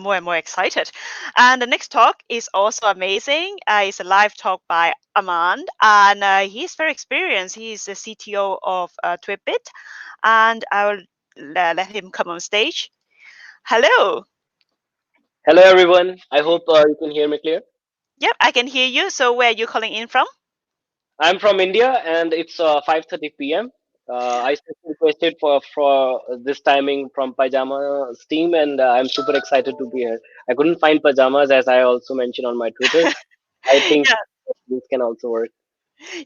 more and more excited. And the next talk is also amazing. It's a live talk by Aman, and he's very experienced. He's the CTO of Twibbit, and I will let him come on stage. Hello. Hello, everyone. I hope you can hear me clear. Yep, I can hear you. So where are you calling in from? I'm from India, and it's 5:30 p.m. I requested for this timing from Pyjamas team, and I'm super excited to be here. I couldn't find pajamas, as I also mentioned on my Twitter. I think Yeah, this can also work.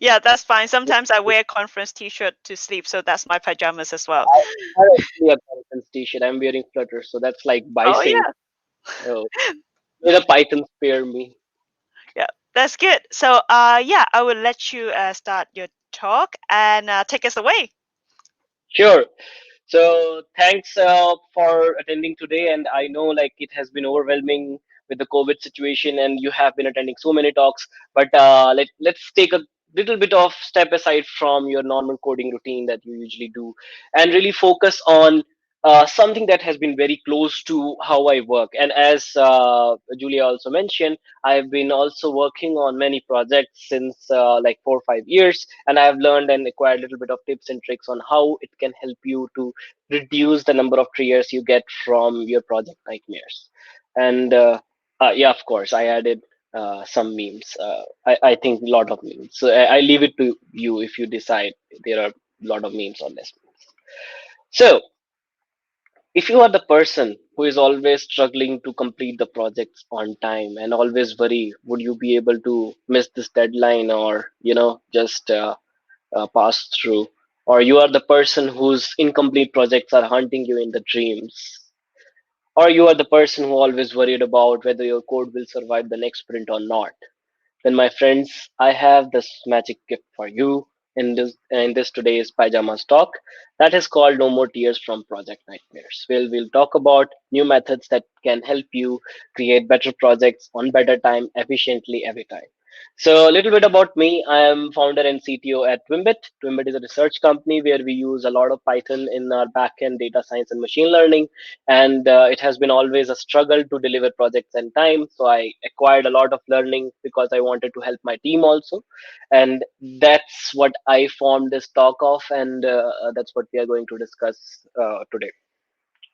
yeah, that's fine. Sometimes I wear conference t-shirt to sleep, so that's my pajamas as well. I have actually a conference t-shirt. I'm wearing Flutter, so that's like Oh bicing. yeah, Oh, may the Python spare me. yeah, that's good. So yeah, I will let you start your talk and take us away. Sure. So thanks for attending today. And I know like it has been overwhelming with the COVID situation, and you have been attending so many talks. But let's take a little bit of step aside from your normal coding routine that you usually do, and really focus on something that has been very close to how I work. And as Julia also mentioned, I've been also working on many projects since like 4 or 5 years, and I've learned and acquired a little bit of tips and tricks on how it can help you to reduce the number of triggers you get from your project nightmares. And yeah, of course, I added some memes. I think a lot of memes. So I leave it to you if you decide there are a lot of memes or less memes. So if you are the person who is always struggling to complete the projects on time and always worry, would you be able to miss this deadline or just pass through, or you are the person whose incomplete projects are haunting you in the dreams, or you are the person who always worried about whether your code will survive the next sprint or not, then my friends, I have this magic gift for you in this today's Pyjamas Talk that is called No More Tears from Project Nightmares. We'll talk about new methods that can help you create better projects on better time efficiently every time. So a little bit about me. I am founder and CTO at Twimbit. Twimbit is a research company where we use a lot of Python in our backend data science and machine learning, and it has been always a struggle to deliver projects in time. So I acquired a lot of learning because I wanted to help my team also, and that's what I formed this talk of, and that's what we are going to discuss today.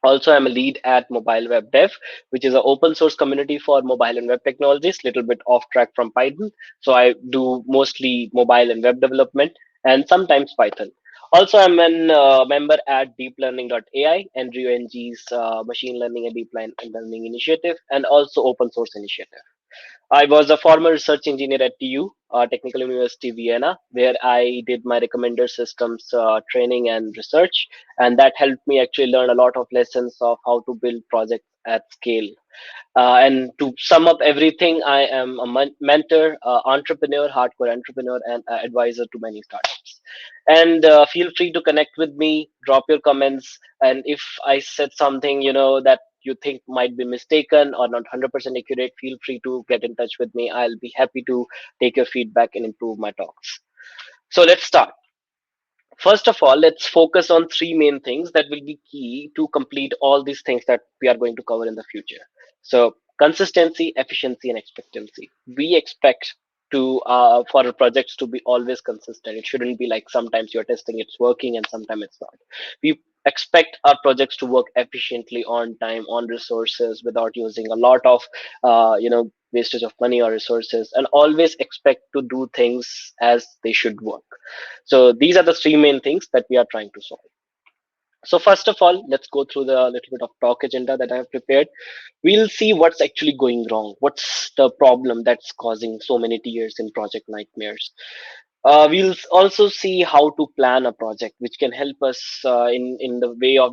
Also, I'm a lead at Mobile Web Dev, which is an open source community for mobile and web technologies. Little bit off track from Python, so I do mostly mobile and web development, and sometimes Python. Also, I'm a member at deeplearning.ai, Andrew Ng's machine learning and deep learning initiative, and also open source initiative. I was a former research engineer at TU, Technical University Vienna, where I did my recommender systems training and research, and that helped me actually learn a lot of lessons of how to build projects at scale. And to sum up everything, I am a mentor, entrepreneur, hardcore entrepreneur, and advisor to many startups. And feel free to connect with me, drop your comments, and if I said something that you think might be mistaken or not 100% accurate, feel free to get in touch with me. I'll be happy to take your feedback and improve my talks. So let's start. First of all, let's focus on three main things that will be key to complete all these things that we are going to cover in the future. So, consistency, efficiency, and expectancy. We expect to for our projects to be always consistent. It shouldn't be like sometimes you're testing it's working and sometimes it's not. We expect our projects to work efficiently on time, on resources, without using a lot of wastage of money or resources, and always expect to do things as they should work. So these are the three main things that we are trying to solve. So first of all, let's go through the little bit of talk agenda that I have prepared. We'll see what's actually going wrong. What's the problem that's causing so many tears in project nightmares. We'll also see how to plan a project, which can help us in the way of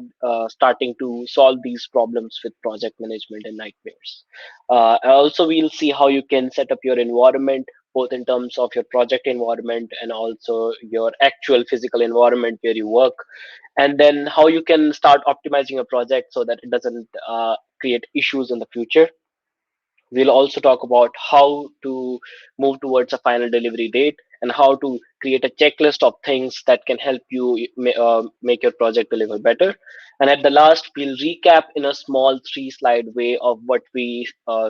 starting to solve these problems with project management and nightmares. Also, we'll see how you can set up your environment, both in terms of your project environment and also your actual physical environment where you work, and then how you can start optimizing a project so that it doesn't create issues in the future. We'll also talk about how to move towards a final delivery date and how to create a checklist of things that can help you make your project deliver better. And at the last, we'll recap in a small 3 slide way of what we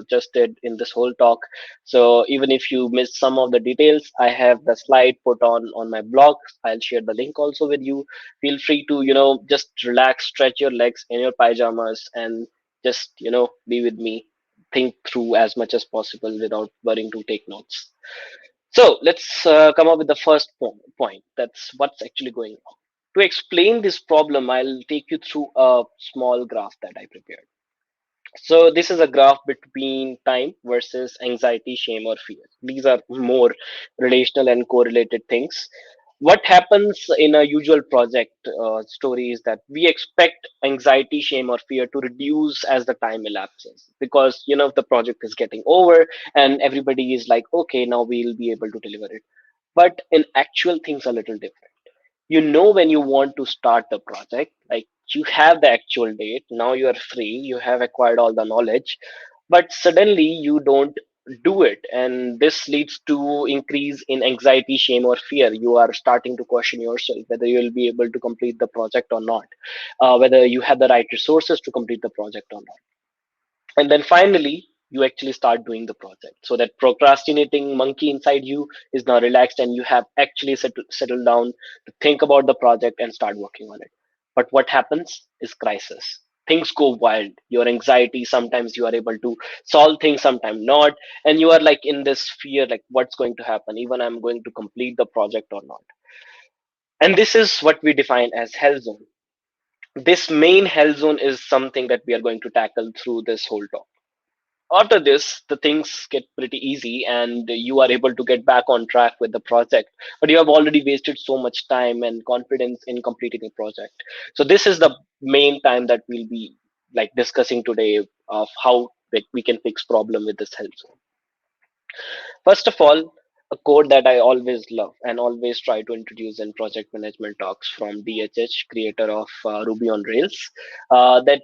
just did in this whole talk. So even if you missed some of the details, I have the slide put on my blog. I'll share the link also with you. Feel free to, just relax, stretch your legs in your pajamas, and just, be with me. Think through as much as possible without worrying to take notes. So let's come up with the first point. That's what's actually going on. To explain this problem, I'll take you through a small graph that I prepared. So this is a graph between time versus anxiety, shame, or fear. These are more relational and correlated things. What happens in a usual project story is that we expect anxiety, shame, or fear to reduce as the time elapses, because the project is getting over and everybody is like, okay, now we'll be able to deliver it. But in actual, things are a little different. When you want to start the project, like, you have the actual date, now you are free, you have acquired all the knowledge, but suddenly you don't do it, and this leads to increase in anxiety, shame, or fear. You are starting to question yourself whether you will be able to complete the project or not, whether you have the right resources to complete the project or not. And then finally, you actually start doing the project, so that procrastinating monkey inside you is now relaxed, and you have actually settled down to think about the project and start working on it. But what happens is crisis. Things go wild. Your anxiety, sometimes you are able to solve things, sometimes not, and you are like in this fear, like, what's going to happen, even I'm going to complete the project or not. And this is what we define as hell zone. This main hell zone is something that we are going to tackle through this whole talk. After this, the things get pretty easy and you are able to get back on track with the project, but you have already wasted so much time and confidence in completing the project. So this is the main time that we'll be like discussing today, of how we can fix problem with this health zone. First of all, a code that I always love and always try to introduce in project management talks from DHH, creator of Ruby on Rails, that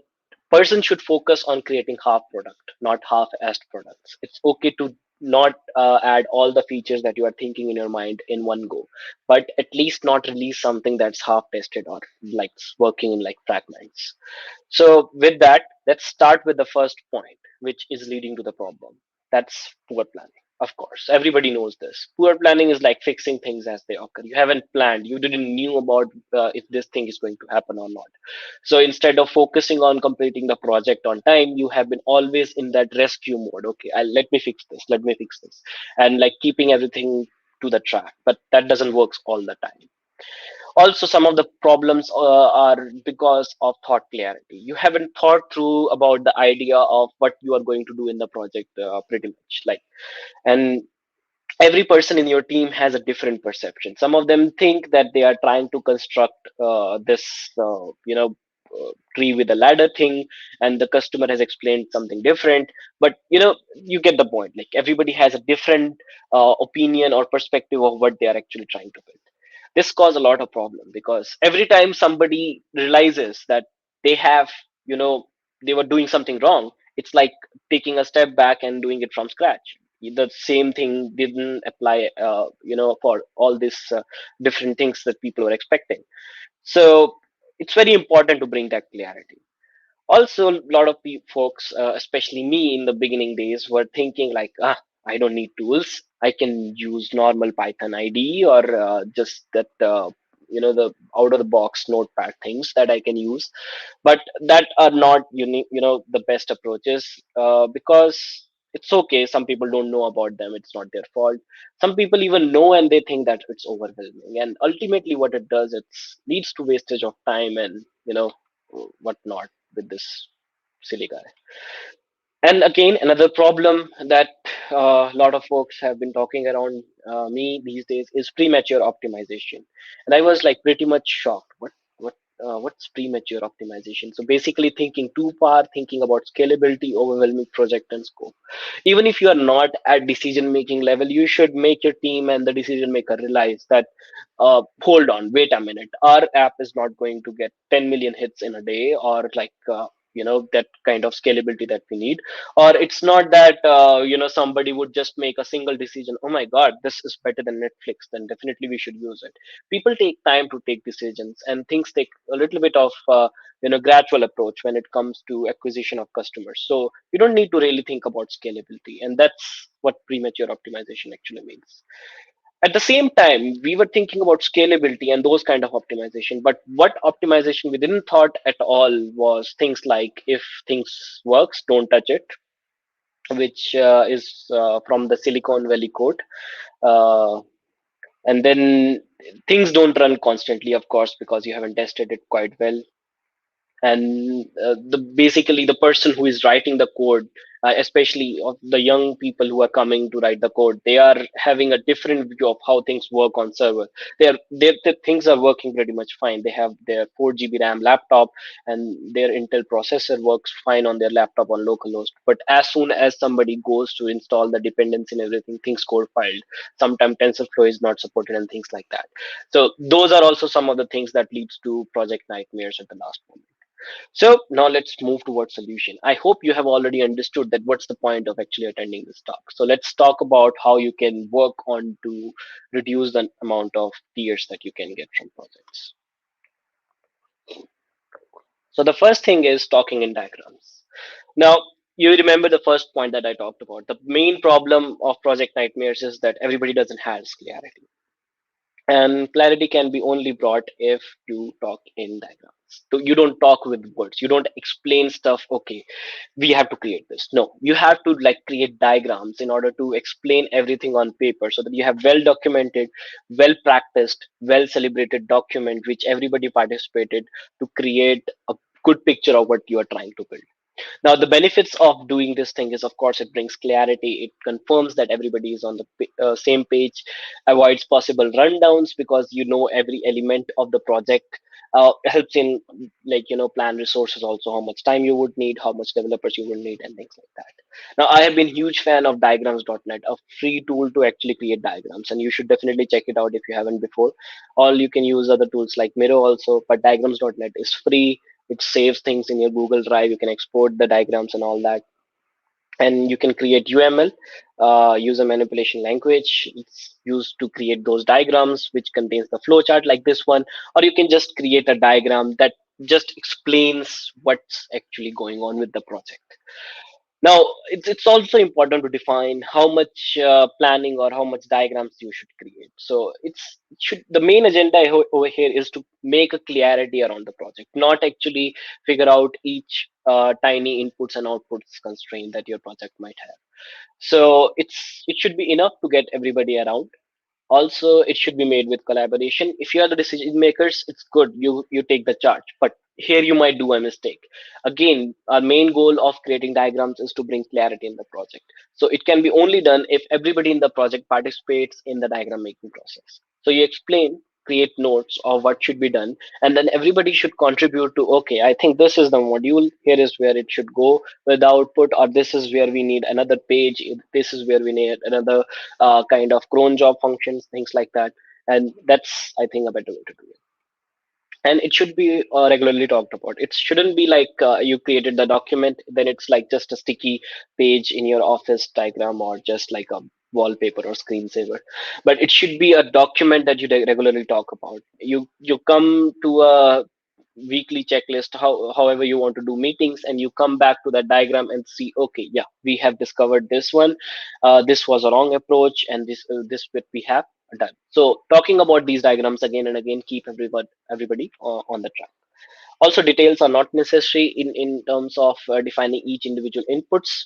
person should focus on creating half product, not half-assed products. It's okay to not add all the features that you are thinking in your mind in one go, but at least not release something that's half tested or like working in like fragments. So with that, let's start with the first point, which is leading to the problem. That's poor planning. Of course, everybody knows this. Poor planning is like fixing things as they occur. You haven't planned. You didn't knew about if this thing is going to happen or not. So instead of focusing on completing the project on time, you have been always in that rescue mode. Okay, let me fix this. Let me fix this, and like keeping everything to the track. But that doesn't work all the time. Also, some of the problems are because of thought clarity. You haven't thought through about the idea of what you are going to do in the project, pretty much like. And every person in your team has a different perception. Some of them think that they are trying to construct this tree with a ladder thing, and the customer has explained something different. But you get the point. Like, everybody has a different opinion or perspective of what they are actually trying to build. This cause a lot of problem, because every time somebody realizes that they have, you know they were doing something wrong, it's like taking a step back and doing it from scratch. The same thing didn't apply, for all these different things that people were expecting. So it's very important to bring that clarity. Also, a lot of folks, especially me in the beginning days, were thinking like, I don't need tools, I can use normal Python IDE, or just that the out of the box notepad things that I can use. But that are not unique, the best approaches, because it's okay, some people don't know about them, it's not their fault. Some people even know and they think that it's overwhelming, and ultimately what it does, it leads to wastage of time and whatnot with this silly guy. And again, another problem that a lot of folks have been talking around me these days is premature optimization. And I was like pretty much shocked. What's premature optimization? So basically, thinking too far, thinking about scalability, overwhelming project and scope. Even if you are not at decision making level, you should make your team and the decision maker realize that, hold on, wait a minute, our app is not going to get 10 million hits in a day, or like that kind of scalability that we need. Or it's not that somebody would just make a single decision, oh my god, this is better than Netflix, then definitely we should use it. People take time to take decisions, and things take a little bit of gradual approach when it comes to acquisition of customers. So you don't need to really think about scalability, and that's what premature optimization actually means. At the same time, we were thinking about scalability and those kind of optimization, but what optimization we didn't thought at all was things like, if things works, don't touch it, which is from the Silicon Valley quote. uh, and then things don't run constantly, of course, because you haven't tested it quite well. And the basically the person who is writing the code, especially of the young people who are coming to write the code, they are having a different view of how things work on server. The things are working pretty much fine. They have their 4 GB RAM laptop, and their Intel processor works fine on their laptop on localhost. But as soon as somebody goes to install the dependency and everything, things got filed. Sometimes TensorFlow is not supported and things like that. So those are also some of the things that leads to project nightmares at the last moment. So now let's move towards solution. I hope you have already understood that what's the point of actually attending this talk. So let's talk about how you can work on to reduce the amount of tears that you can get from projects. So the first thing is talking in diagrams. Now, you remember the first point that I talked about. The main problem of project nightmares is that everybody doesn't have clarity. And clarity can be only brought if you talk in diagrams. So you don't talk with words, you don't explain stuff, okay, we have to create this. No, you have to like create diagrams in order to explain everything on paper, so that you have well documented, well practiced, well celebrated document which everybody participated to create a good picture of what you are trying to build. Now, the benefits of doing this thing is, of course, it brings clarity. It confirms that everybody is on the same page, avoids possible rundowns because you know every element of the project. Helps in like plan resources also, how much time you would need, how much developers you would need, and things like that. Now, I have been huge fan of diagrams.net, a free tool to actually create diagrams, and you should definitely check it out if you haven't before. Or you can use other tools like Miro also, but diagrams.net is free. It saves things in your Google Drive. You can export the diagrams and all that, and you can create UML, user manipulation language. It's used to create those diagrams which contains the flowchart like this one. Or you can just create a diagram that just explains what's actually going on with the project. Now, it's also important to define how much planning or how much diagrams you should create. So it should, the main agenda over here is to make a clarity around the project, not actually figure out each tiny inputs and outputs constraint that your project might have. So it should be enough to get everybody around. Also, it should be made with collaboration. If you are the decision makers, it's good, you take the charge, but here you might do a mistake. Again, our main goal of creating diagrams is to bring clarity in the project. So it can be only done if everybody in the project participates in the diagram making process. So you explain, create notes of what should be done, and then everybody should contribute to, okay, I think this is the module, here is where it should go with the output, or this is where we need another page, this is where we need another kind of cron job functions, things like that. And that's, I think, a better way to do it. And it should be regularly talked about. It shouldn't be like you created the document, then it's like just a sticky page in your office diagram, or just like a wallpaper or screensaver. But it should be a document that you regularly talk about. You come to a weekly checklist, however you want to do meetings, and you come back to that diagram and see, okay, yeah, we have discovered this one, this was a wrong approach, and this bit we have done. So talking about these diagrams again and again keep everybody on the track. Also, details are not necessary in terms of defining each individual inputs,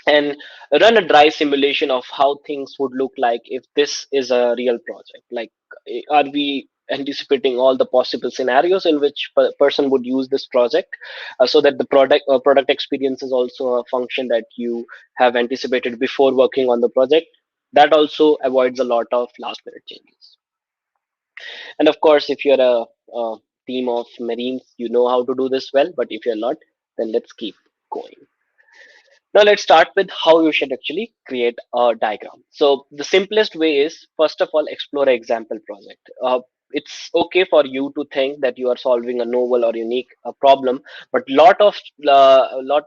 and run a dry simulation of how things would look like if this is a real project. Like, are we anticipating all the possible scenarios in which person would use this project, so that the product experience is also a function that you have anticipated before working on the project. That also avoids a lot of last minute changes. And of course, if you're a team of marines, you know how to do this well, but if you're not, then let's keep going. Now let's start with how you should actually create a diagram. So the simplest way is, first of all, explore an example project. it's okay for you to think that you are solving a novel or unique problem, but lot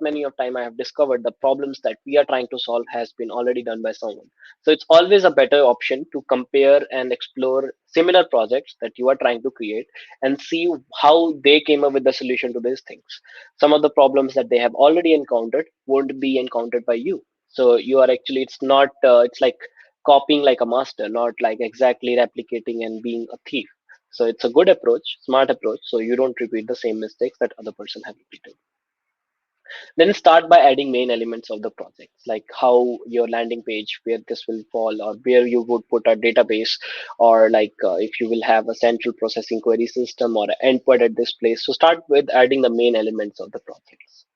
many of time I have discovered the problems that we are trying to solve has been already done by someone. So it's always a better option to compare and explore similar projects that you are trying to create and see how they came up with the solution to these things. Some of the problems that they have already encountered won't be encountered by you. So you are actually, it's not it's like copying like a master, not like exactly replicating and being a thief. So it's a good approach, smart approach, so you don't repeat the same mistakes that other person have repeated. Then start by adding main elements of the project, like how your landing page, where this will fall, or where you would put a database, or like if you will have a central processing query system or an endpoint at this place. So start with adding the main elements of the projects.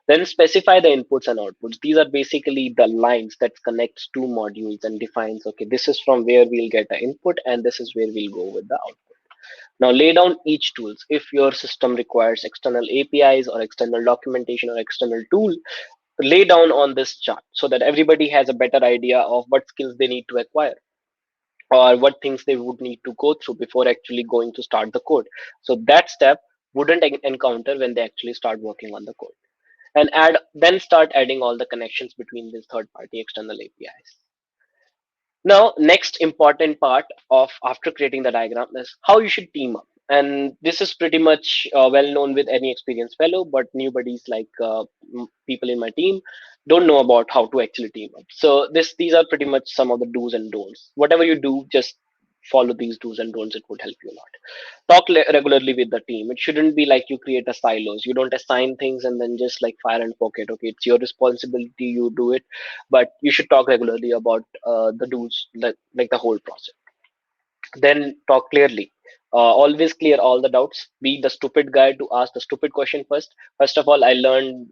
Then specify the inputs and outputs. These are basically the lines that connects two modules and defines, okay, this is from where we'll get the input and this is where we'll go with the output. Now lay down each tools. If your system requires external APIs or external documentation or external tool, lay down on this chart so that everybody has a better idea of what skills they need to acquire or what things they would need to go through before actually going to start the code. So that step wouldn't encounter when they actually start working on the code. And add then start adding all the connections between these third party external APIs. Now, next important part of after creating the diagram is how you should team up. And this is pretty much well known with any experienced fellow, but new buddies like people in my team don't know about how to actually team up. So these are pretty much some of the do's and don'ts. Whatever you do, just follow these do's and don'ts. It would help you a lot. Talk regularly with the team. It shouldn't be like you create a silos. You don't assign things and then just like fire and forget. Okay, it's your responsibility. You do it, but you should talk regularly about the do's, like the whole process. Then talk clearly. Always clear all the doubts. Be the stupid guy to ask the stupid question first. First of all, I learned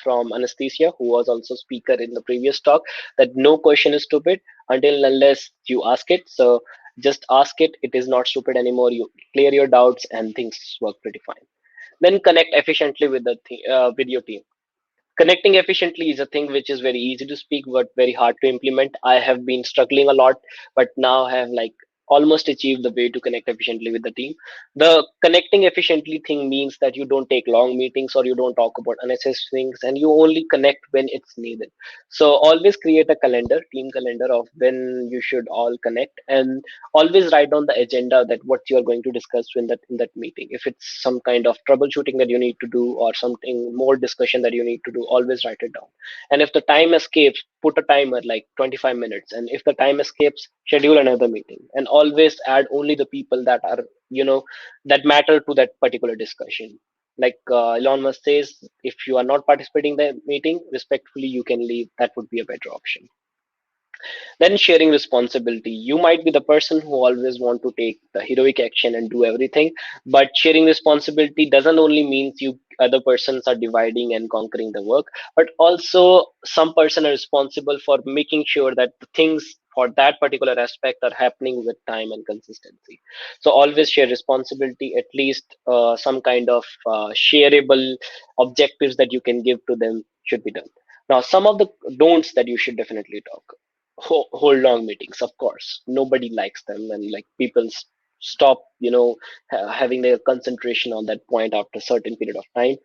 from Anesthesia, who was also speaker in the previous talk, that no question is stupid until and unless you ask it. So just ask it. It is not stupid anymore. You clear your doubts and things work pretty fine. Then connect efficiently with with your team. Connecting efficiently is a thing which is very easy to speak but very hard to implement. I have been struggling a lot, but now have like almost achieved the way to connect efficiently with the team. The connecting efficiently thing means that you don't take long meetings or you don't talk about unnecessary things, and you only connect when it's needed. So always create a calendar, team calendar, of when you should all connect, and always write down the agenda that what you are going to discuss in that meeting. If it's some kind of troubleshooting that you need to do or something more discussion that you need to do, always write it down. And if the time escapes, put a timer like 25 minutes, and if the time escapes, schedule another meeting, and always add only the people that are, that matter to that particular discussion. Like Elon Musk says, if you are not participating in the meeting, respectfully you can leave. That would be a better option. Then sharing responsibility. You might be the person who always want to take the heroic action and do everything, but sharing responsibility doesn't only means you other persons are dividing and conquering the work, but also some person are responsible for making sure that the things for that particular aspect are happening with time and consistency. So always share responsibility, at least some kind of shareable objectives that you can give to them should be done. Now, some of the don'ts that you should definitely talk. Hold long meetings, of course. Nobody likes them, and like people stop, having their concentration on that point after a certain period of time.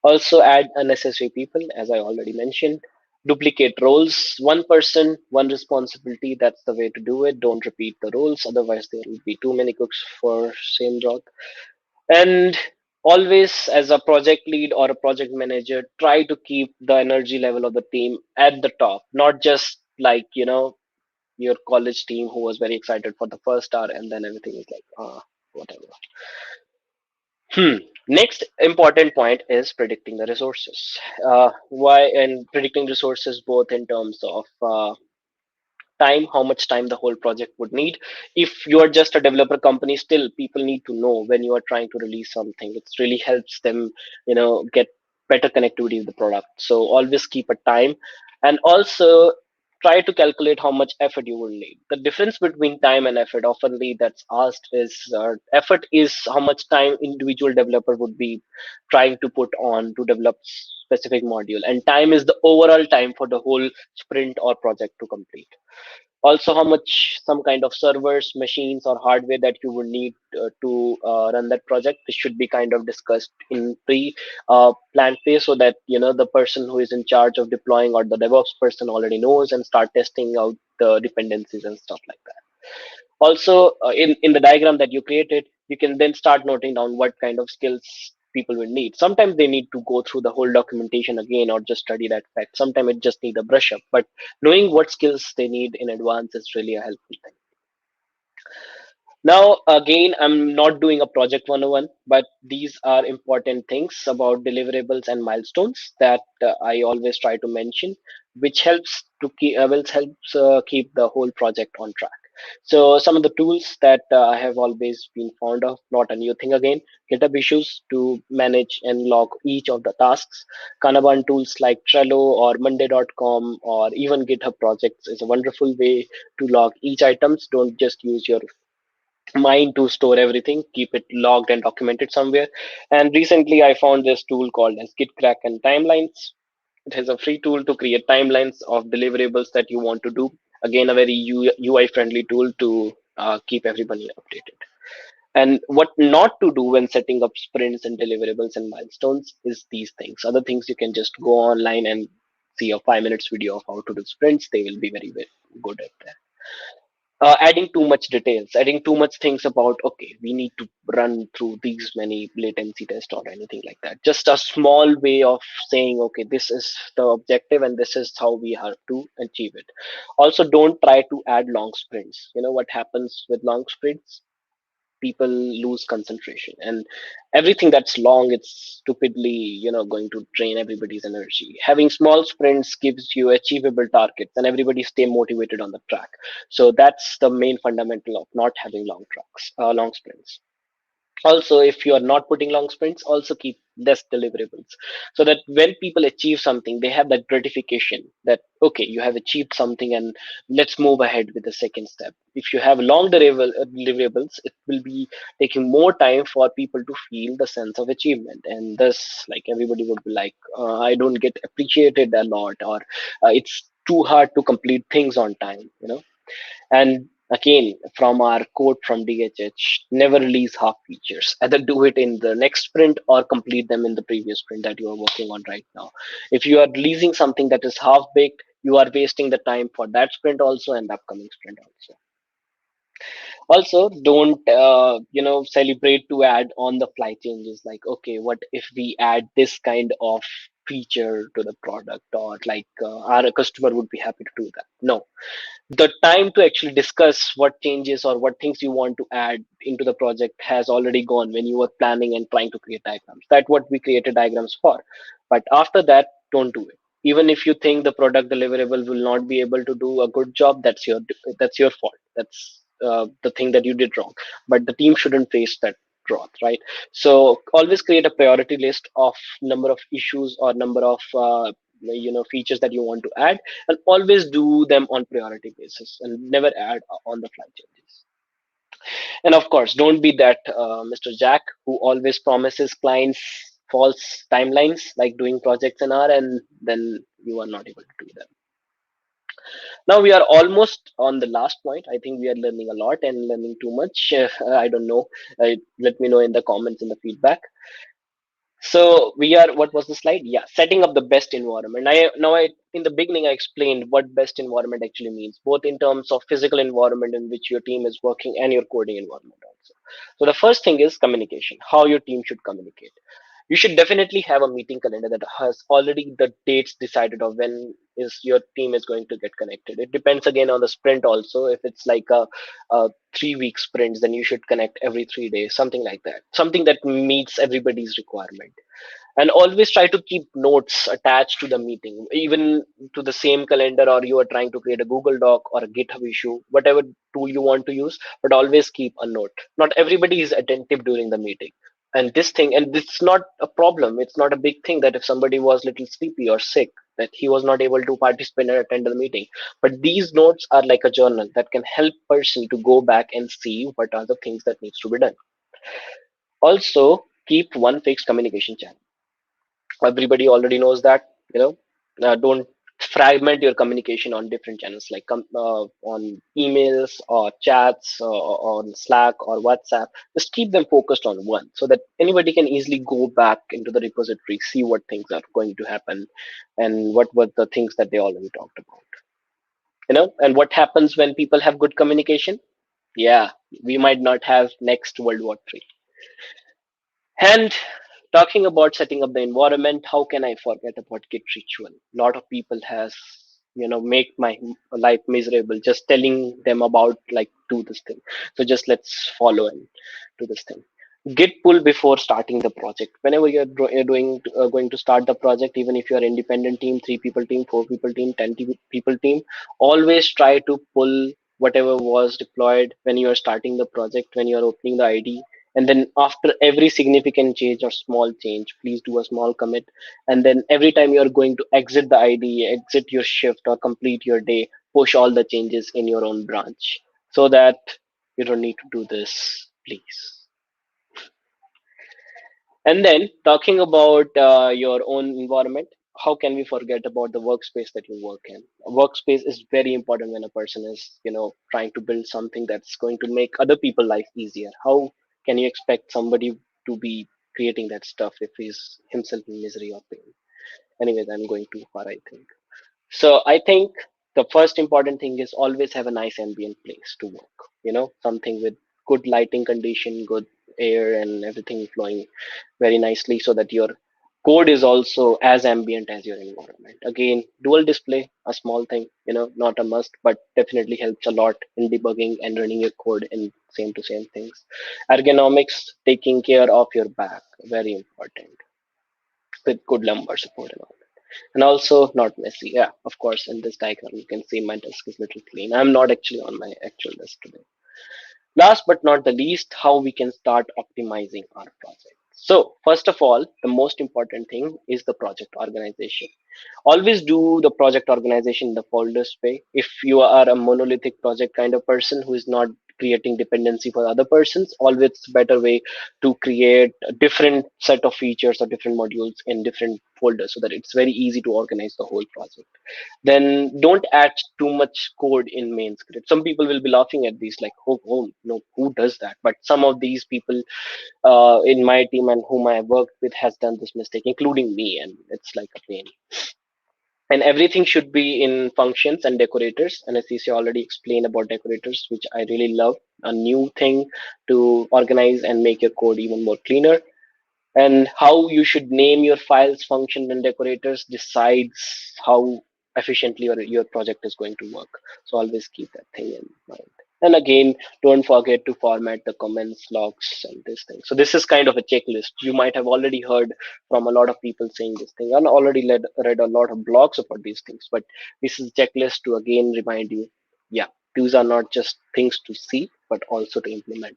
Also, add unnecessary people, as I already mentioned. Duplicate roles. One person, one responsibility. That's the way to do it. Don't repeat the roles, otherwise there will be too many cooks for same broth. And always, as a project lead or a project manager, try to keep the energy level of the team at the top, not just like your college team who was very excited for the first hour and then everything is like whatever. hmm. Next important point is predicting the resources. Why and predicting resources both in terms of time, how much time the whole project would need. If you are just a developer company, still people need to know when you are trying to release something. It really helps them, get better connectivity with the product. So always keep a time, and also try to calculate how much effort you will need. The difference between time and effort oftenly that's asked is effort is how much time individual developer would be trying to put on to develop specific module, and time is the overall time for the whole sprint or project to complete. Also how much some kind of servers, machines, or hardware that you would need to run that project. This should be kind of discussed in pre planned phase, so that the person who is in charge of deploying, or the DevOps person, already knows and start testing out the dependencies and stuff like that. Also, in the diagram that you created, you can then start noting down what kind of skills people will need. Sometimes they need to go through the whole documentation again, or just study that fact. Sometimes it just need a brush up, but knowing what skills they need in advance is really a helpful thing. Now, again, I'm not doing a project 101, but these are important things about deliverables and milestones that I always try to mention, which helps to keep, which helps keep the whole project on track. So some of the tools that I have always been fond of, not a new thing again, GitHub issues to manage and log each of the tasks. Kanban tools like Trello or Monday.com or even GitHub projects is a wonderful way to log each items. Don't just use your mind to store everything, keep it logged and documented somewhere. And recently I found this tool called as GitCrack and Timelines. It has a free tool to create timelines of deliverables that you want to do. Again, a very UI friendly tool to keep everybody updated. And what not to do when setting up sprints and deliverables and milestones is these things. Other things you can just go online and see a 5 minutes video of how to do sprints. They will be very, very good at that. Adding too much details, adding too much things about, okay, we need to run through these many latency tests or anything like that. Just a small way of saying, okay, this is the objective and this is how we have to achieve it. Also, don't try to add long sprints. You know what happens with long sprints? People lose concentration, and everything that's long, it's stupidly going to drain everybody's energy. Having small sprints gives you achievable targets and everybody stay motivated on the track. So that's the main fundamental of not having long sprints. Also, if you are not putting long sprints, also keep less deliverables, so that when people achieve something, they have that gratification that, okay, you have achieved something and let's move ahead with the second step. If you have long deliverables, it will be taking more time for people to feel the sense of achievement, and thus, like, everybody would be like, I don't get appreciated a lot, or it's too hard to complete things on time. And again, from our quote from DHH, never release half features. Either do it in the next sprint or complete them in the previous sprint that you are working on right now. If you are releasing something that is half baked, you are wasting the time for that sprint also and the upcoming sprint also. Also, don't celebrate to add on the fly changes, like, okay, what if we add this kind of feature to the product, or like our customer would be happy to do that. No, the time to actually discuss what changes or what things you want to add into the project has already gone when you were planning and trying to create diagrams. That's what we created diagrams for. But after that, don't do it. Even if you think the product deliverable will not be able to do a good job, that's your fault. That's the thing that you did wrong. But the team shouldn't face that growth, right? So always create a priority list of number of issues or number of features that you want to add, and always do them on priority basis and never add on the fly changes. And of course, don't be that Mr. Jack who always promises clients false timelines, like doing projects in R and then you are not able to do them. Now we are almost on the last point. I think we are learning a lot and learning too much. I don't know. Let me know in the comments, in the feedback. So we are, what was the slide? Yeah, setting up the best environment. I in the beginning I explained what best environment actually means, both in terms of physical environment in which your team is working and your coding environment also. So the first thing is communication, how your team should communicate. You should definitely have a meeting calendar that has already the dates decided of when is your team is going to get connected. It depends again on the sprint also. If it's like a 3 week sprints, then you should connect every 3 days, something like that, something that meets everybody's requirement. And always try to keep notes attached to the meeting, even to the same calendar, or you are trying to create a Google Doc or a GitHub issue, whatever tool you want to use, but always keep a note. Not everybody is attentive during the meeting. And this thing, and it's not a problem, it's not a big thing that if somebody was little sleepy or sick, that he was not able to participate and attend the meeting. But these notes are like a journal that can help person to go back and see what are the things that needs to be done. Also, keep one fixed communication channel. Everybody already knows that. Don't fragment your communication on different channels, like on emails or chats or on Slack or WhatsApp. Just keep them focused on one, so that anybody can easily go back into the repository, see what things are going to happen, and what were the things that they already talked about. And what happens when people have good communication? Yeah, we might not have next World War III. And talking about setting up the environment, how can I forget about Git Ritual? A lot of people has make my life miserable just telling them about, like, do this thing. So just let's follow and do this thing. Git pull before starting the project. Whenever you're doing going to start the project, even if you're independent team, 3 people team, 4 people team, 10 people team, always try to pull whatever was deployed when you are starting the project, when you are opening the ID, and then after every significant change or small change, please do a small commit. And then every time you're going to exit the ID, exit your shift or complete your day, push all the changes in your own branch, so that you don't need to do this, please. And then talking about your own environment, how can we forget about the workspace that you work in? A workspace is very important when a person is, trying to build something that's going to make other people life easier. How can you expect somebody to be creating that stuff if he's himself in misery or pain? Anyways, I'm going too far, I think. So I think the first important thing is always have a nice ambient place to work. Something with good lighting condition, good air, and everything flowing very nicely, so that your code is also as ambient as your environment. Again, dual display, a small thing, not a must, but definitely helps a lot in debugging and running your code in same to same things. Ergonomics, taking care of your back, very important, with good lumbar support and all. And also not messy. Yeah, of course, in this diagram you can see my desk is little clean. I'm not actually on my actual desk today. Last but not the least, how we can start optimizing our project. So first of all, the most important thing is the project organization. Always do the project organization in the folders way. If you are a monolithic project kind of person who is not creating dependency for other persons, always better way to create a different set of features or different modules in different folders, so that it's very easy to organize the whole project. Then don't add too much code in main script. Some people will be laughing at these, like, oh no, who does that? But some of these people in my team and whom I worked with has done this mistake, including me, and it's like a pain. And everything should be in functions and decorators. And Anastasia already explained about decorators, which I really love. A new thing to organize and make your code even more cleaner. And how you should name your files, functions, and decorators decides how efficiently your project is going to work. So always keep that thing in mind. And again, don't forget to format the comments, logs, and this thing. So this is kind of a checklist. You might have already heard from a lot of people saying this thing, and already read a lot of blogs about these things. But this is a checklist to again remind you, yeah, these are not just things to see, but also to implement.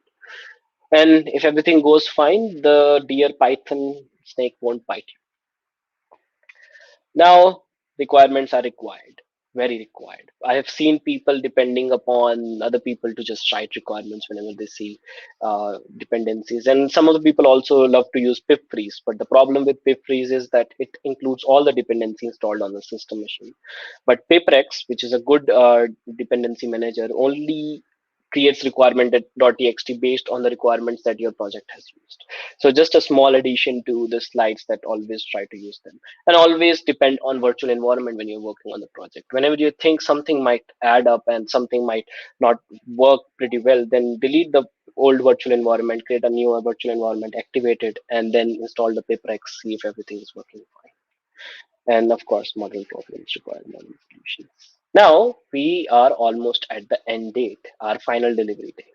And if everything goes fine, the dear Python snake won't bite you. Now, requirements are required, very required. I have seen people depending upon other people to just write requirements whenever they see dependencies. And some of the people also love to use pip freeze. But the problem with pip freeze is that it includes all the dependency installed on the system machine. But piprex, which is a good dependency manager, only creates requirement.txt based on the requirements that your project has used. So just a small addition to the slides, that always try to use them. And always depend on virtual environment when you're working on the project. Whenever you think something might add up and something might not work pretty well, then delete the old virtual environment, create a new virtual environment, activate it, and then install the piprex, see if everything is working fine. And of course, model problems require model solutions. Now we are almost at the end date, our final delivery day.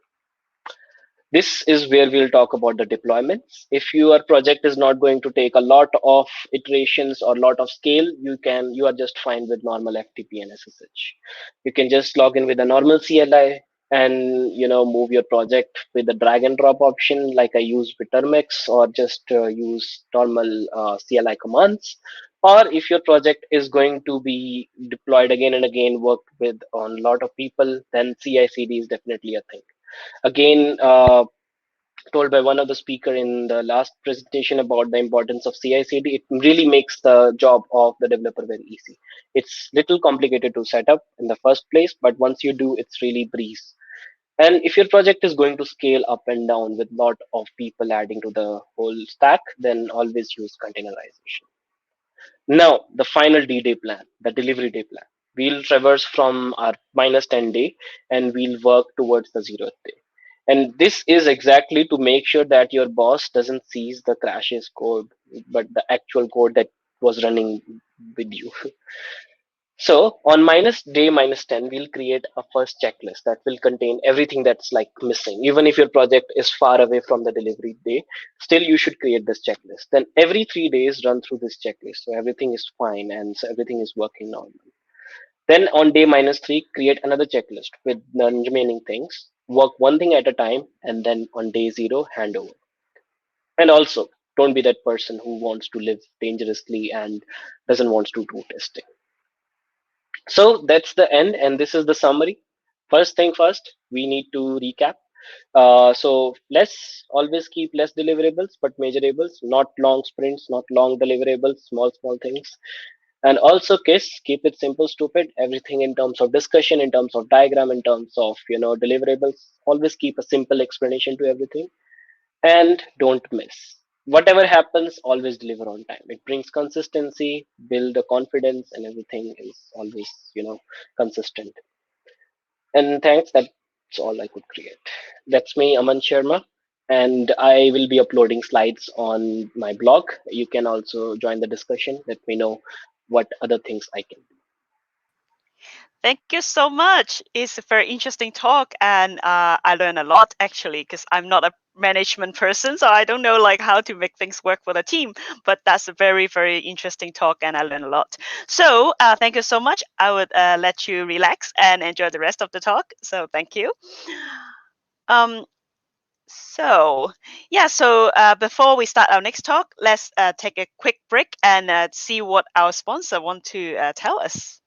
This is where we'll talk about the deployments. If your project is not going to take a lot of iterations or lot of scale, you are just fine with normal FTP and SSH. You can just log in with a normal CLI and move your project with the drag and drop option, like I use with Termix, or just use normal CLI commands. Or if your project is going to be deployed again and again, worked with on a lot of people, then CI/CD is definitely a thing. Again, told by one of the speaker in the last presentation about the importance of CI/CD, it really makes the job of the developer very easy. It's little complicated to set up in the first place, but once you do, it's really breeze. And if your project is going to scale up and down with lot of people adding to the whole stack, then always use containerization. Now, the final D-Day plan, the delivery day plan. We'll traverse from our -10 day and we'll work towards the 0th day. And this is exactly to make sure that your boss doesn't seize the crashes code, but the actual code that was running with you. So on -10, we'll create a first checklist that will contain everything that's like missing. Even if your project is far away from the delivery day, still you should create this checklist. Then every 3 days, run through this checklist. So everything is fine and so everything is working normal. Then on day -3, create another checklist with the remaining things. Work one thing at a time, and then on day zero, hand over. And also, don't be that person who wants to live dangerously and doesn't want to do testing. So that's the end, and this is the summary. First thing first, we need to recap. So let's always keep less deliverables but measurables, not long sprints, not long deliverables, small things. And also, KISS, keep it simple, stupid. Everything in terms of discussion, in terms of diagram, in terms of deliverables. Always keep a simple explanation to everything, and don't miss. Whatever happens, always deliver on time. It brings consistency, build the confidence, and everything is always consistent. And thanks, that's all I could create. That's me, Aman Sharma, and I will be uploading slides on my blog. You can also join the discussion. Let me know what other things I can. Thank you so much. It's a very interesting talk, and I learned a lot actually because I'm not a management person, so I don't know like how to make things work for the team. But that's a very very interesting talk, and I learned a lot. So thank you so much. I would let you relax and enjoy the rest of the talk. So thank you. Um, so yeah, so before we start our next talk, let's take a quick break and see what our sponsor want to tell us.